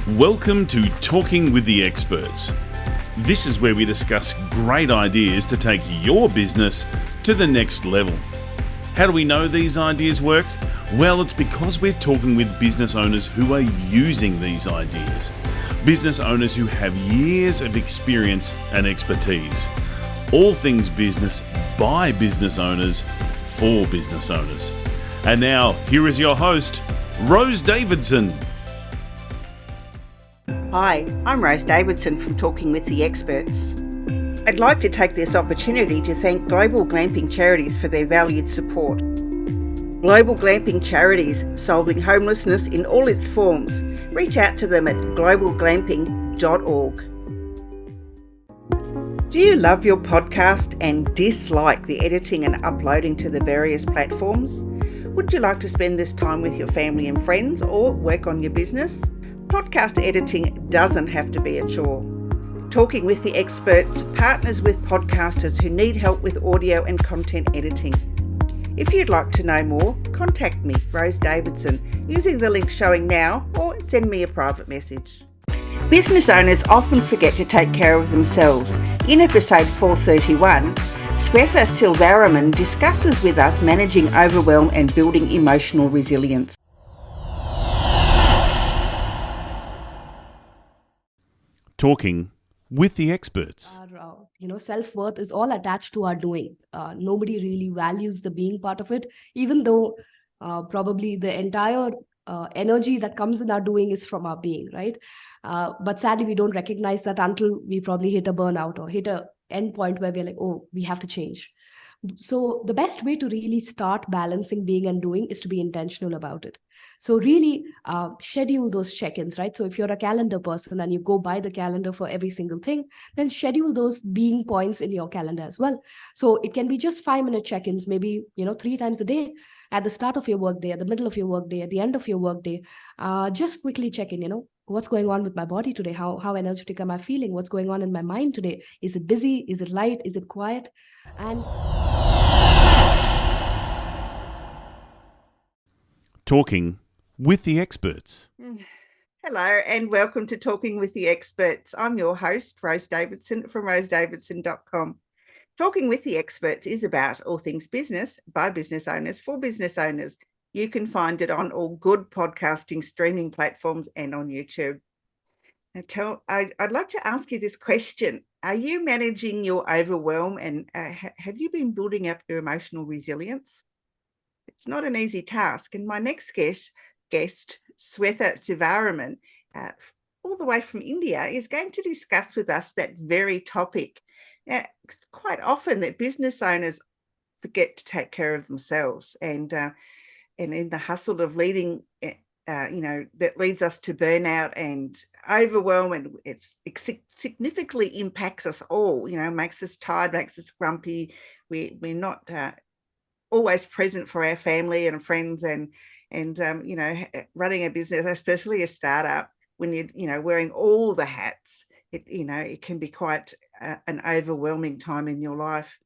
Welcome to Talking with the Experts. This is where we discuss great ideas to take your business to the next level. How do we know these ideas work? Well, it's because we're talking with business owners who are using these ideas. Business owners who have years of experience and expertise. All things business by business owners for business owners. And now, here is your host, Rose Davidson. Hi, I'm Rose Davidson from Talking with the Experts. I'd like to take this opportunity to thank Global Glamping Charities for their valued support. Global Glamping Charities, solving homelessness in all its forms. Reach out to them at globalglamping.org. Do you love your podcast and dislike the editing and uploading to the various platforms? Would you like to spend this time with your family and friends or work on your business? Podcast editing doesn't have to be a chore. Talking with the Experts partners with podcasters who need help with audio and content editing. If you'd like to know more, contact me, Rose Davidson, using the link showing now or send me a private message. Business owners often forget to take care of themselves. In episode 431, Shwetha Sivaraman discusses with us managing overwhelm and building emotional resilience. Talking with the Experts. Our self-worth is all attached to our doing. Nobody really values the being part of it, even though probably the entire energy that comes in our doing is from our being, right? But sadly, we don't recognize that until we probably hit a burnout or hit a end point where we're like, oh, we have to change. So the best way to really start balancing being and doing is to be intentional about it. So really schedule those check-ins, right? So if you're a calendar person and you go by the calendar for every single thing, then schedule those being points in your calendar as well. So it can be just 5-minute check-ins, maybe, 3 times a day, at the start of your workday, at the middle of your workday, at the end of your workday. Just quickly check in, what's going on with my body today? How energetic am I feeling? What's going on in my mind today? Is it busy? Is it light? Is it quiet? And Talking with the Experts. Hello and welcome to Talking with the Experts. I'm your host, Rose Davidson from rosedavidson.com. Talking with the Experts is about all things business by business owners for business owners. You can find it on all good podcasting streaming platforms and on YouTube. Now I'd like to ask you this question. Are you managing your overwhelm and have you been building up your emotional resilience? It's not an easy task. And my next guest, Shwetha Sivaraman, all the way from India, is going to discuss with us that very topic. Quite often that business owners forget to take care of themselves, and in the hustle of leading, that leads us to burnout and overwhelm, and it significantly impacts us all. Makes us tired, makes us grumpy. We're not always present for our family and friends, and running a business, especially a startup, when you're wearing all the hats, it can be quite an overwhelming time in your life.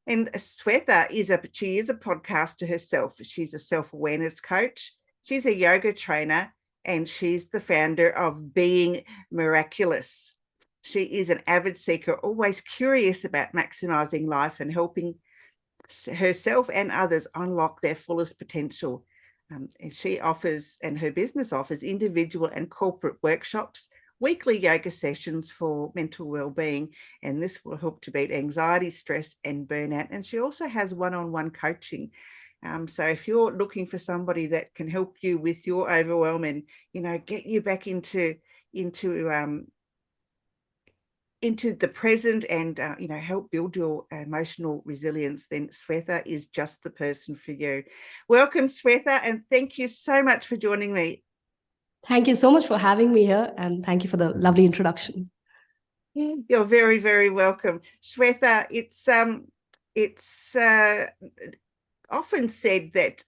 And Shwetha is a podcaster herself. She's a self-awareness coach. She's a yoga trainer, and she's the founder of Being Miraculous. She is an avid seeker, always curious about maximizing life and helping herself and others unlock their fullest potential. And she offers, and her business offers, individual and corporate workshops, weekly yoga sessions for mental well-being, and this will help to beat anxiety, stress, and burnout. And she also has one-on-one coaching. So if you're looking for somebody that can help you with your overwhelm and get you back into the present and help build your emotional resilience, then Shwetha is just the person for you. Welcome, Shwetha, and thank you so much for joining me. thank you so much for having me here, and thank you for the lovely introduction. You're very, very welcome. Shwetha, it's often said that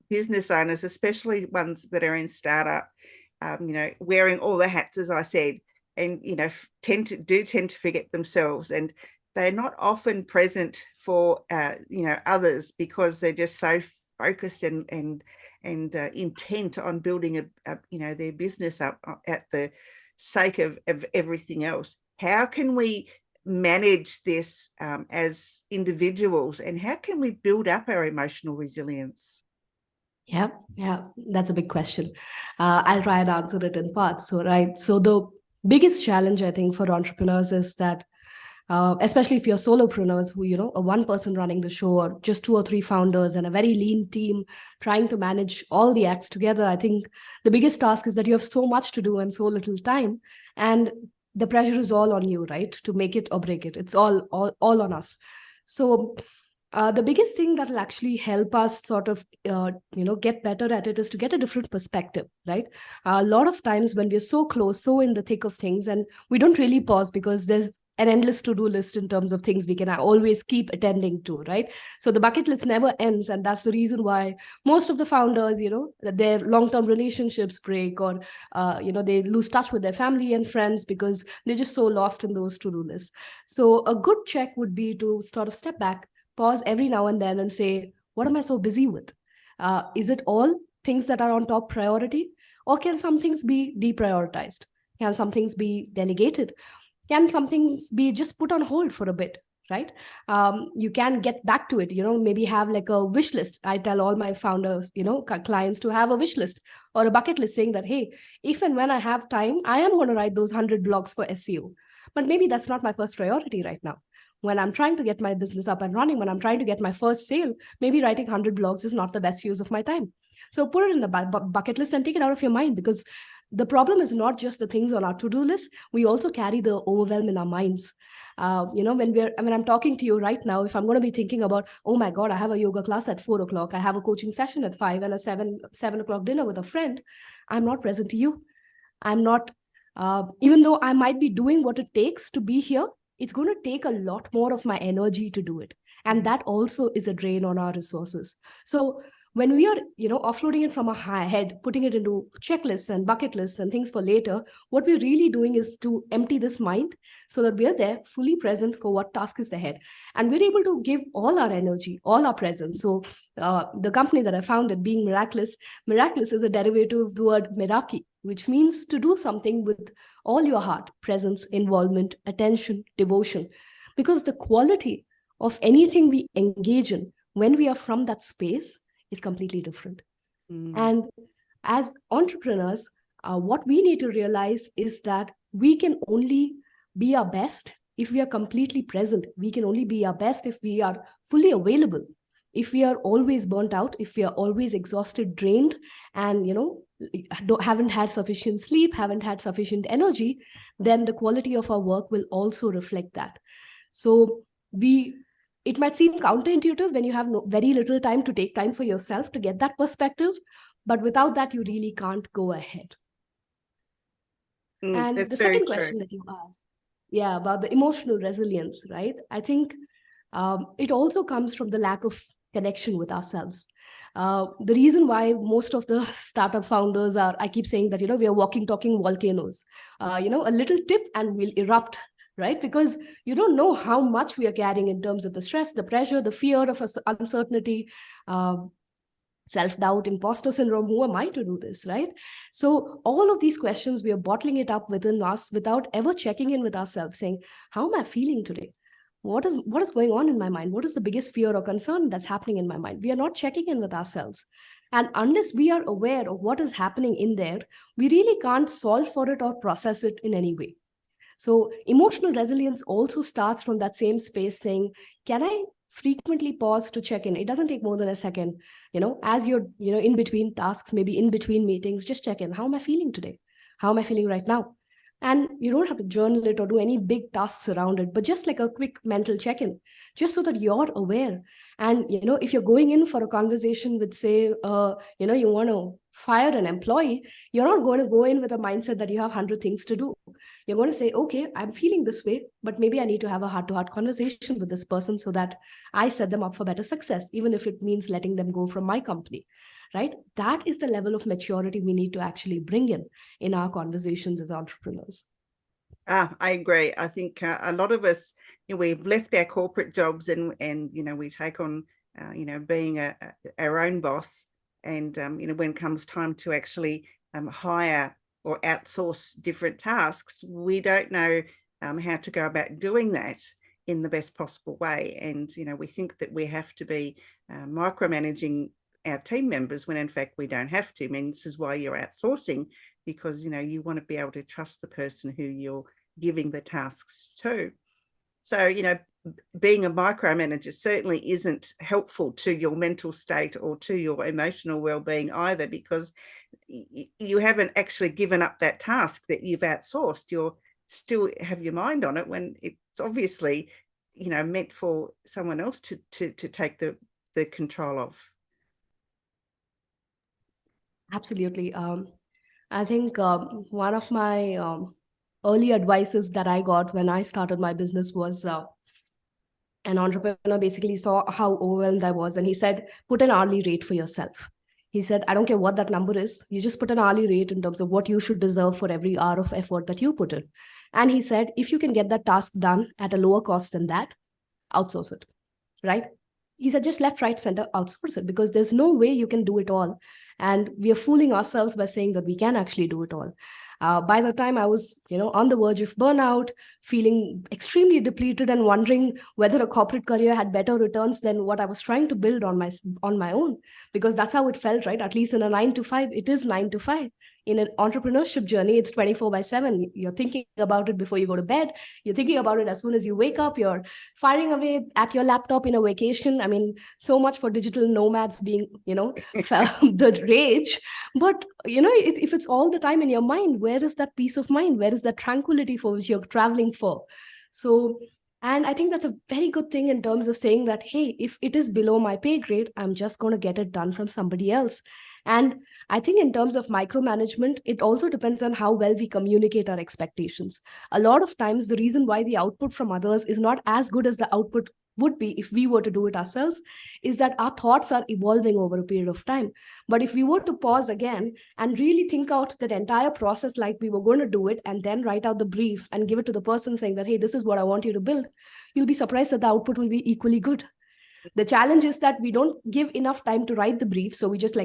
business owners, especially ones that are in startup, wearing all the hats, as I said, and tend to forget themselves, and they're not often present for others because they're just so focused and intent on building their business up at the sake of everything else. How can we manage this as individuals, and how can we build up our emotional resilience? Yeah, that's a big question. I'll try and answer it in parts. So the biggest challenge, I think, for entrepreneurs is that, especially if you're solopreneurs who, a one person running the show, or just 2 or 3 founders and a very lean team trying to manage all the acts together, I think the biggest task is that you have so much to do and so little time. And the pressure is all on you, right? To make it or break it. It's all on us. So the biggest thing that will actually help us sort of, get better at it is to get a different perspective, right? A lot of times when we're so close, so in the thick of things, and we don't really pause because there's an endless to-do list in terms of things we can always keep attending to, right? So the bucket list never ends. And that's the reason why most of the founders, their long-term relationships break, or, they lose touch with their family and friends because they're just so lost in those to-do lists. So a good check would be to sort of step back, pause every now and then and say, what am I so busy with? Is it all things that are on top priority? Or can some things be deprioritized? Can some things be delegated? Can some things be just put on hold for a bit, right? You can get back to it, maybe have like a wish list. I tell all my founders, clients to have a wish list or a bucket list saying that, hey, if and when I have time, I am going to write those 100 blogs for SEO. But maybe that's not my first priority right now. When I'm trying to get my business up and running, when I'm trying to get my first sale, maybe writing 100 blogs is not the best use of my time. So put it in the bucket list and take it out of your mind, because the problem is not just the things on our to-do list. We also carry the overwhelm in our minds. When I'm talking to you right now, if I'm going to be thinking about, oh my God, I have a yoga class at 4 o'clock, I have a coaching session at 5 and a 7 o'clock dinner with a friend, I'm not present to you. I'm not, even though I might be doing what it takes to be here, it's going to take a lot more of my energy to do it. And that also is a drain on our resources. So when we are, offloading it from our head, putting it into checklists and bucket lists and things for later, what we're really doing is to empty this mind so that we're there fully present for what task is ahead. And we're able to give all our energy, all our presence. So the company that I founded, being Miraculous is a derivative of the word Meraki, which means to do something with all your heart, presence, involvement, attention, devotion. Because the quality of anything we engage in when we are from that space is completely different. And as entrepreneurs, what we need to realize is that we can only be our best if we are completely present. We can only be our best if we are fully available. If we are always burnt out, if we are always exhausted, drained, and haven't had sufficient sleep, haven't had sufficient energy, then the quality of our work will also reflect that. So it might seem counterintuitive when you have very little time to take time for yourself to get that perspective, but without that, you really can't go ahead. And the second question that you asked, about the emotional resilience, right? I think it also comes from the lack of connection with ourselves. The reason why most of the startup founders I keep saying that, we are walking, talking volcanoes, a little tip and we'll erupt, right? Because you don't know how much we are carrying in terms of the stress, the pressure, the fear of uncertainty, self-doubt, imposter syndrome. Who am I to do this, right? So all of these questions, we are bottling it up within us without ever checking in with ourselves, saying, how am I feeling today? What is going on in my mind? What is the biggest fear or concern that's happening in my mind? We are not checking in with ourselves. And unless we are aware of what is happening in there, we really can't solve for it or process it in any way. So emotional resilience also starts from that same space, saying, can I frequently pause to check in? It doesn't take more than a second, as you're, in between tasks, maybe in between meetings, just check in. How am I feeling today? How am I feeling right now? And you don't have to journal it or do any big tasks around it, but just like a quick mental check-in, just so that you're aware. And, if you're going in for a conversation with, say, you want to fire an employee, you're not going to go in with a mindset that you have 100 things to do. You're going to say, okay, I'm feeling this way, but maybe I need to have a heart-to-heart conversation with this person so that I set them up for better success, even if it means letting them go from my company. Right? That is the level of maturity we need to actually bring in our conversations as entrepreneurs. I agree. I think a lot of us, we've left our corporate jobs and we take on, being our own boss. And when it comes time to actually hire or outsource different tasks, we don't know how to go about doing that in the best possible way. And we think that we have to be micromanaging our team members when in fact we don't have to. I mean, this is why you're outsourcing, because you want to be able to trust the person who you're giving the tasks to. So being a micromanager certainly isn't helpful to your mental state or to your emotional well-being either, because you haven't actually given up that task that you've outsourced. You're still have your mind on it when it's obviously meant for someone else to take the control of. Absolutely. I think one of my early advices that I got when I started my business was an entrepreneur basically saw how overwhelmed I was, and he said, put an hourly rate for yourself. He said, I don't care what that number is, you just put an hourly rate in terms of what you should deserve for every hour of effort that you put in. And he said, if you can get that task done at a lower cost than that, outsource it, right? He said, just left, right, center, outsource it, because there's no way you can do it all. And we are fooling ourselves by saying that we can actually do it all. By the time I was, on the verge of burnout, feeling extremely depleted and wondering whether a corporate career had better returns than what I was trying to build on my own, because that's how it felt, right? At least in a 9 to 5, it is 9 to 5. In an entrepreneurship journey, it's 24/7. You're thinking about it before you go to bed. You're thinking about it as soon as you wake up. You're firing away at your laptop in a vacation. I mean, so much for digital nomads being, the rage. But, if it's all the time in your mind, where is that peace of mind? Where is that tranquility for which you're traveling for? So, and I think that's a very good thing in terms of saying that, hey, if it is below my pay grade, I'm just going to get it done from somebody else. And I think in terms of micromanagement, it also depends on how well we communicate our expectations. A lot of times, the reason why the output from others is not as good as the output would be if we were to do it ourselves is that our thoughts are evolving over a period of time. But if we were to pause again and really think out that entire process like we were going to do it, and then write out the brief and give it to the person saying that, hey, this is what I want you to build, you'll be surprised that the output will be equally good. The challenge is that we don't give enough time to write the brief. So we just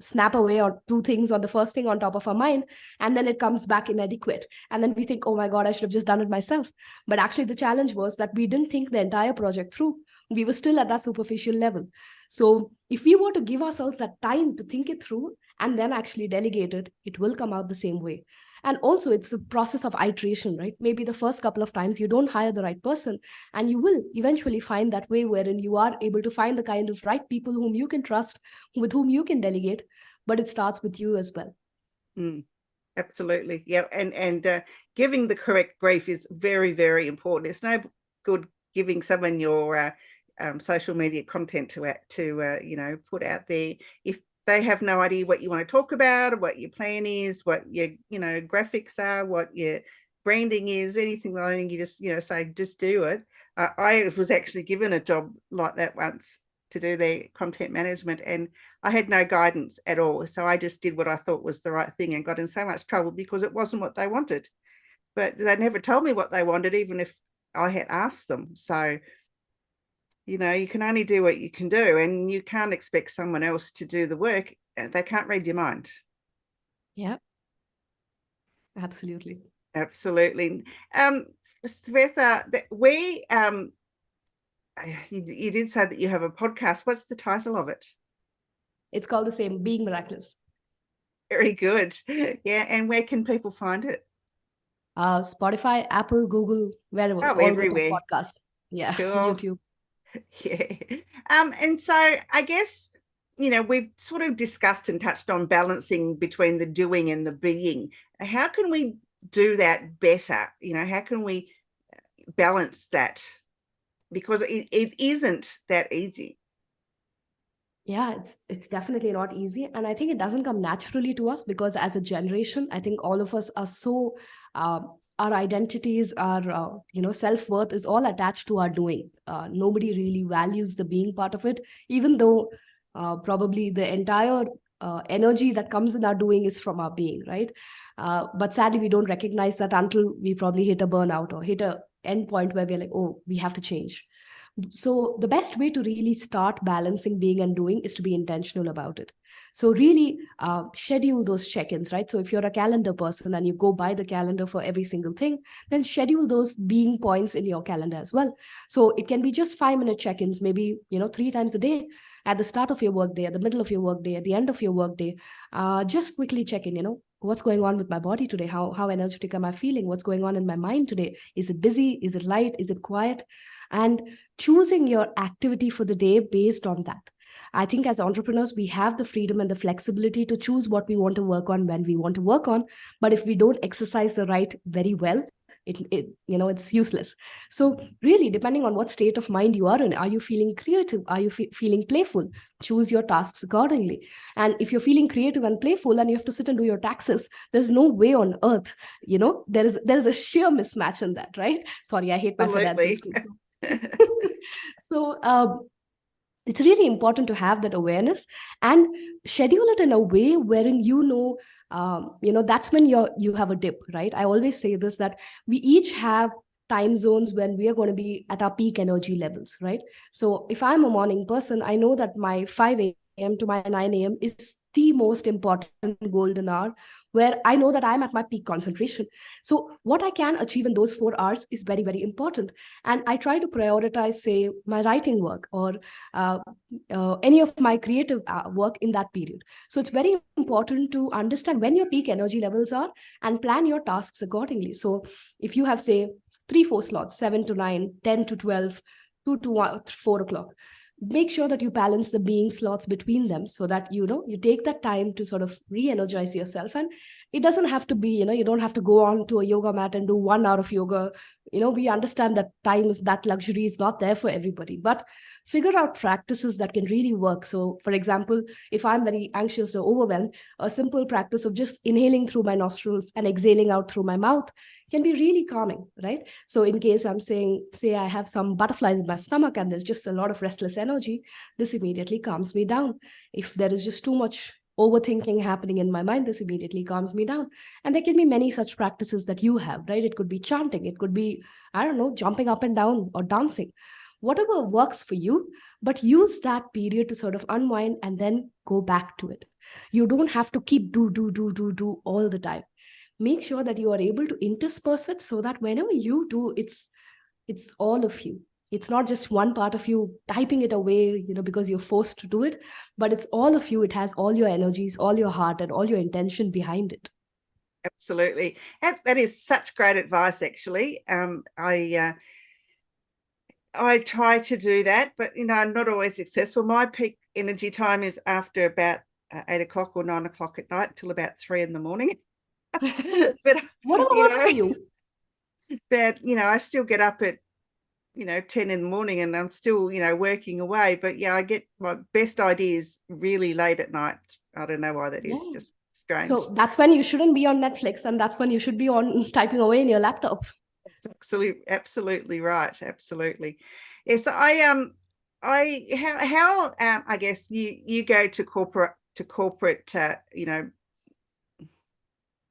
snap away or do things on the first thing on top of our mind, and then it comes back inadequate. And then we think, oh my God, I should have just done it myself. But actually the challenge was that we didn't think the entire project through. We were still at that superficial level. So if we were to give ourselves that time to think it through and then actually delegate it, it will come out the same way. And also it's a process of iteration, right? Maybe the first couple of times you don't hire the right person, and you will eventually find that way wherein you are able to find the kind of right people whom you can trust, with whom you can delegate. But it starts with you as well. Absolutely. Yeah. And giving the correct brief is very, very important. It's no good giving someone your social media content to put out there if they have no idea what you want to talk about, or what your plan is, what your graphics are, what your branding is, anything like that. You just say, just do it. I was actually given a job like that once to do their content management, and I had no guidance at all. So I just did what I thought was the right thing and got in so much trouble because it wasn't what they wanted. But they never told me what they wanted, even if I had asked them. So you can only do what you can do, and you can't expect someone else to do the work. They can't read your mind. Yeah, absolutely. Absolutely. Shwetha, we you did say that you have a podcast. What's the title of it? It's called the same, Being Miraculous. Very good. Yeah. And where can people find it? Spotify, Apple, Google, wherever. Oh, everywhere. Podcasts. Yeah. Cool. YouTube. Yeah. And so I guess, we've sort of discussed and touched on balancing between the doing and the being. How can we do that better? How can we balance that? Because it isn't that easy. Yeah, it's definitely not easy. And I think it doesn't come naturally to us, because as a generation, I think all of us are so, our identities, our, self-worth is all attached to our doing. Nobody really values the being part of it, even though probably the entire energy that comes in our doing is from our being, right? But sadly, we don't recognize that until we probably hit a burnout or hit a end point where we're like, oh, we have to change. So the best way to really start balancing being and doing is to be intentional about it. So really schedule those check-ins, right? So if you're a calendar person and you go by the calendar for every single thing, then schedule those being points in your calendar as well. So it can be just 5-minute check-ins, maybe, 3 times a day, at the start of your workday, at the middle of your workday, at the end of your workday. Just quickly check in, what's going on with my body today? How energetic am I feeling? What's going on in my mind today? Is it busy? Is it light? Is it quiet? And choosing your activity for the day based on that. I think as entrepreneurs, we have the freedom and the flexibility to choose what we want to work on when we want to work on. But if we don't exercise the right very well, it's useless. So really, depending on what state of mind you are in, are you feeling creative? Are you feeling playful? Choose your tasks accordingly. And if you're feeling creative and playful and you have to sit and do your taxes, there's no way on earth, there is a sheer mismatch in that, right? Sorry, I hate my finances too. So it's really important to have that awareness and schedule it in a way wherein that's when you have a dip, right? I always say this, that we each have time zones when we are going to be at our peak energy levels, right? So if I'm a morning person, I know that my 5 a.m. to my 9 a.m. is the most important golden hour where I know that I'm at my peak concentration. So what I can achieve in those 4 hours is very, very important. And I try to prioritize, say, my writing work or any of my creative work in that period. So it's very important to understand when your peak energy levels are and plan your tasks accordingly. So if you have, say, 3-4 slots, 7 to 9, 10 to 12, 2 to 1, 4 o'clock, make sure that you balance the being slots between them so that you take that time to sort of re-energize yourself. And it doesn't have to be, you don't have to go on to a yoga mat and do 1 hour of yoga. We understand that that luxury is not there for everybody, but figure out practices that can really work. So for example, if I'm very anxious or overwhelmed, a simple practice of just inhaling through my nostrils and exhaling out through my mouth can be really calming, right? So in case I'm saying, say I have some butterflies in my stomach and there's just a lot of restless energy, this immediately calms me down. If there is just too much overthinking happening in my mind, this immediately calms me down. And there can be many such practices that you have, right? It could be chanting, it could be, I don't know, jumping up and down or dancing, whatever works for you, but use that period to sort of unwind and then go back to it. You don't have to keep do all the time. Make sure that you are able to intersperse it so that whenever you do, it's all of you. It's not just one part of you typing it away, because you're forced to do it, but it's all of you. It has all your energies, all your heart, and all your intention behind it. Absolutely. That is such great advice, actually. I try to do that, but, I'm not always successful. My peak energy time is after about 8 o'clock or 9 o'clock at night till about 3 in the morning. But whatever works for you. But, I still get up at 10 in the morning and I'm still, working away. But yeah, I get my best ideas really late at night. I don't know why that is. Yeah. Just strange. So that's when you shouldn't be on Netflix, and that's when you should be on typing away in your laptop. Absolutely right. Absolutely. Yeah. So I guess you go to corporate,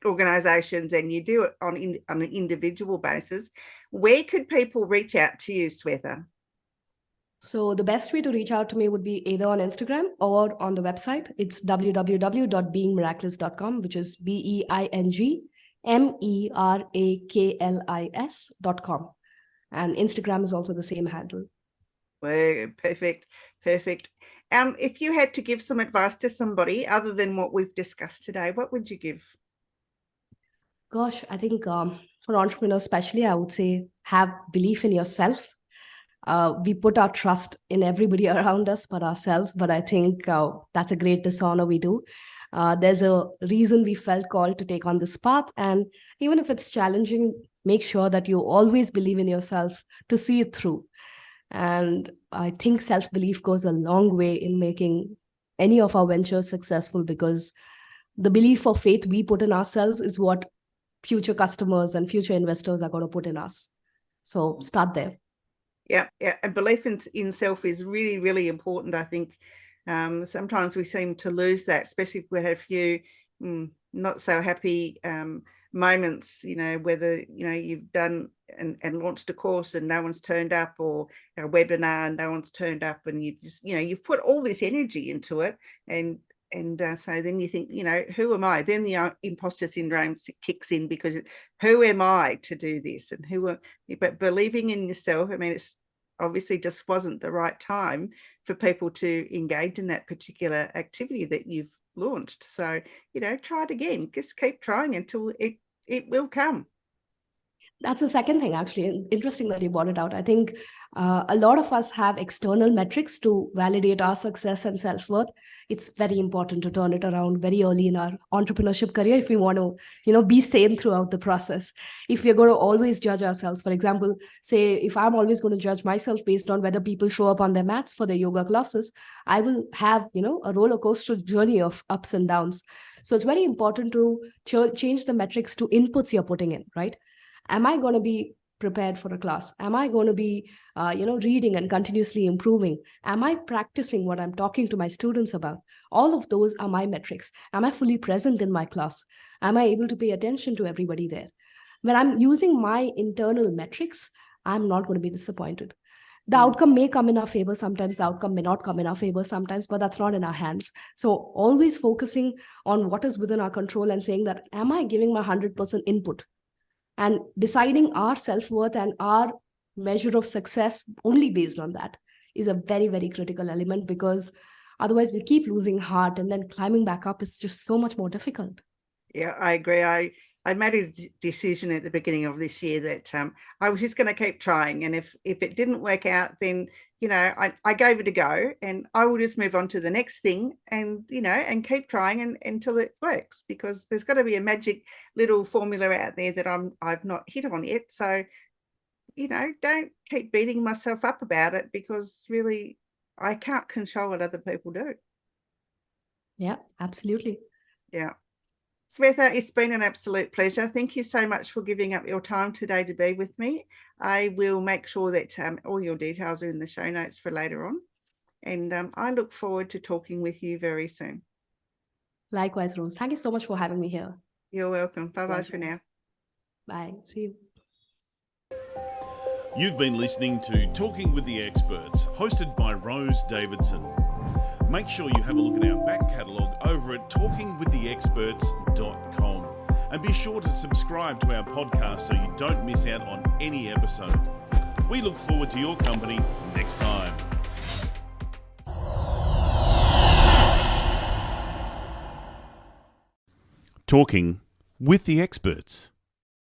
organizations, and you do it on an individual basis. Where could people reach out to you, Shwetha? So the best way to reach out to me would be either on Instagram or on the website. It's www.beingmiraculous.com, which is BEINGMERAKLIS.com. And Instagram is also the same handle. Well, perfect. If you had to give some advice to somebody other than what we've discussed today, what would you give? Gosh, I think for entrepreneurs especially, I would say have belief in yourself. We put our trust in everybody around us but ourselves, but I think that's a great dishonor we do. There's a reason we felt called to take on this path, and even if it's challenging, make sure that you always believe in yourself to see it through. And I think self-belief goes a long way in making any of our ventures successful, because the belief or faith we put in ourselves is what future customers and future investors are going to put in us. So start there. Yeah. And belief in self is really, really important, I think. Sometimes we seem to lose that, especially if we had a few not so happy moments, whether, you've done and launched a course and no one's turned up, or a webinar and no one's turned up, and you just, you've put all this energy into it, and so then you think, who am I? Then the imposter syndrome kicks in, because who am I to do this? And but believing in yourself, it's obviously just wasn't the right time for people to engage in that particular activity that you've launched. So, try it again. Just keep trying until it will come. That's the second thing, actually. Interesting that you brought it out. I think a lot of us have external metrics to validate our success and self-worth. It's very important to turn it around very early in our entrepreneurship career if we want to, be sane throughout the process. If we're going to always judge ourselves, for example, say if I'm always going to judge myself based on whether people show up on their mats for their yoga classes, I will have, a roller coaster journey of ups and downs. So it's very important to change the metrics to inputs you're putting in, right? Am I going to be prepared for a class? Am I going to be, reading and continuously improving? Am I practicing what I'm talking to my students about? All of those are my metrics. Am I fully present in my class? Am I able to pay attention to everybody there? When I'm using my internal metrics, I'm not going to be disappointed. The outcome may come in our favor sometimes, the outcome may not come in our favor sometimes, but that's not in our hands. So always focusing on what is within our control and saying that, am I giving my 100% input? And deciding our self-worth and our measure of success only based on that is a very, very critical element, because otherwise we'll keep losing heart, and then climbing back up is just so much more difficult. Yeah, I agree. I made a decision at the beginning of this year that I was just going to keep trying. And if it didn't work out, then, I gave it a go, and I will just move on to the next thing, and, and keep trying until it works, because there's got to be a magic little formula out there that I've not hit on yet. So, don't keep beating myself up about it, because really I can't control what other people do. Yeah, absolutely. Yeah. Shwetha, it's been an absolute pleasure. Thank you so much for giving up your time today to be with me. I will make sure that all your details are in the show notes for later on. And I look forward to talking with you very soon. Likewise, Rose. Thank you so much for having me here. You're welcome. Bye-bye for now. Bye. See you. You've been listening to Talking with the Experts, hosted by Rose Davidson. Make sure you have a look at our back catalogue over at talkingwiththeexperts.com, and be sure to subscribe to our podcast so you don't miss out on any episode. We look forward to your company next time. Talking with the Experts.